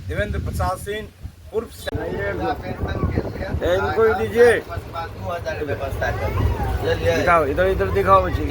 देवेंद्र प्रसाद सिंह उर्फ इनको ही दीजिए। दिखाओ, इधर इधर दिखाओ बच्ची।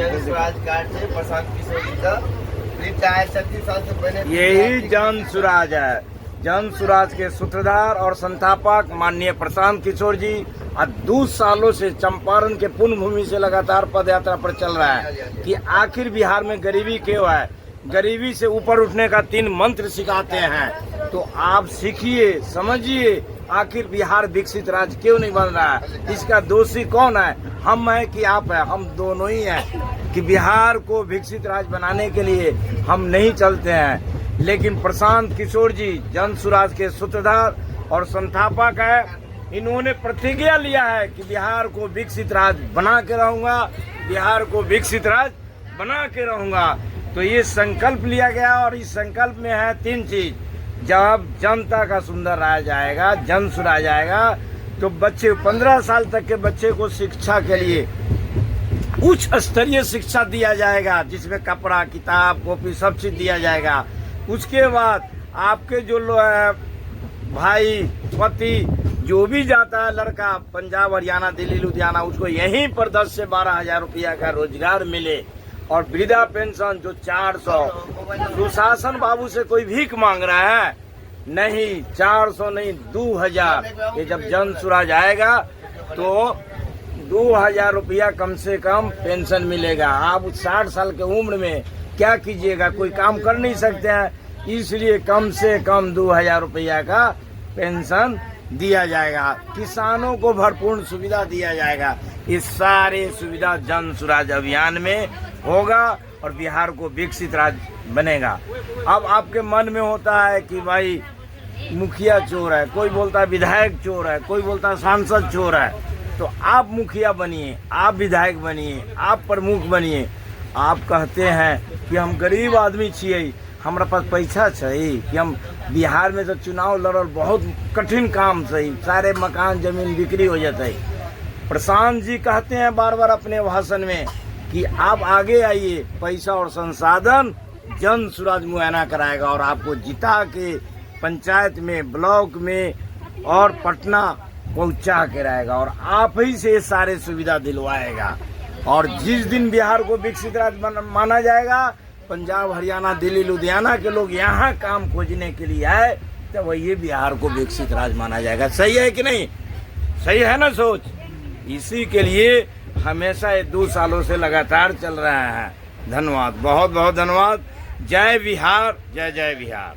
यही जन सुराज है, जन सुराज के सूत्रधार और संस्थापक माननीय प्रशांत किशोर जी आज 2 सालों से चंपारण के पुण्य भूमि से लगातार पद यात्रा पर चल रहा है कि आखिर बिहार में गरीबी क्यों है, गरीबी से ऊपर उठने का 3 मंत्र सिखाते हैं। तो आप सीखिए, समझिए आखिर बिहार विकसित राज्य क्यों नहीं बन रहा है। इसका दोषी कौन है, हम हैं कि आप हैं? हम दोनों ही हैं कि बिहार को विकसित राज्य बनाने के लिए हम नहीं चलते हैं। लेकिन प्रशांत किशोर जी जन सुराज के सूत्रधार और संस्थापक है, इन्होंने प्रतिज्ञा लिया है कि बिहार को विकसित राज्य बना के रहूंगा, बिहार को विकसित राज्य बना के रहूंगा। तो ये संकल्प लिया गया और इस संकल्प में है 3 चीज। जब जनता का सुंदर राज आएगा, जन सुराज आएगा, तो बच्चे 15 साल तक के बच्चे को शिक्षा के लिए उच्च स्तरीय शिक्षा दिया जाएगा, जिसमें कपड़ा, किताब, कॉपी सब चीज दिया जाएगा। उसके बाद आपके जो भाई पति जो भी जाता है लड़का पंजाब, हरियाणा, दिल्ली, लुधियाना, उसको यहीं पर 10 से 12 हजार रुपया का रोजगार मिले। और वृद्धा पेंशन जो 400, सुशासन बाबू से कोई भीख मांग रहा है नहीं, 400 नहीं 2000। ये जब जन सुराज आएगा तो 2000 रुपया कम से कम पेंशन मिलेगा। आप 60 साल के उम्र में क्या कीजिएगा, कोई काम कर नहीं सकते हैं, इसलिए कम से कम 2000 रुपया का पेंशन दिया जाएगा। किसानों को भरपूर सुविधा दिया जाएगा। ये सारे सुविधा जन सुराज अभियान में होगा और बिहार को विकसित राज्य बनेगा। अब आपके मन में होता है कि भाई मुखिया चोर है, कोई बोलता है विधायक चोर है, कोई बोलता है सांसद चोर है। तो आप मुखिया बनिए, आप विधायक बनिए, आप प्रमुख बनिए। आप कहते हैं कि हम गरीब आदमी छिए, हमारा पास पैसा चाहिए कि हम बिहार में तो चुनाव लड़ल बहुत कठिन काम सही, सारे मकान जमीन बिक्री हो जाता है। प्रशांत जी कहते हैं बार बार अपने भाषण में कि आप आगे आइए, पैसा और संसाधन जन सुराज मुआयना कराएगा और आपको जिता के पंचायत में, ब्लॉक में और पटना पहुंचा के रहेगा और आप ही से सारे सुविधा दिलवाएगा। और जिस दिन बिहार को विकसित राज्य माना जाएगा, पंजाब, हरियाणा, दिल्ली, लुधियाना के लोग यहाँ काम खोजने के लिए आए, तो वही बिहार को विकसित राज्य माना जाएगा। सही है कि नहीं? सही है ना सोच? इसी के लिए हमेशा ये 2 सालों से लगातार चल रहा है। धन्यवाद, बहुत बहुत धन्यवाद। जय बिहार, जय जय बिहार।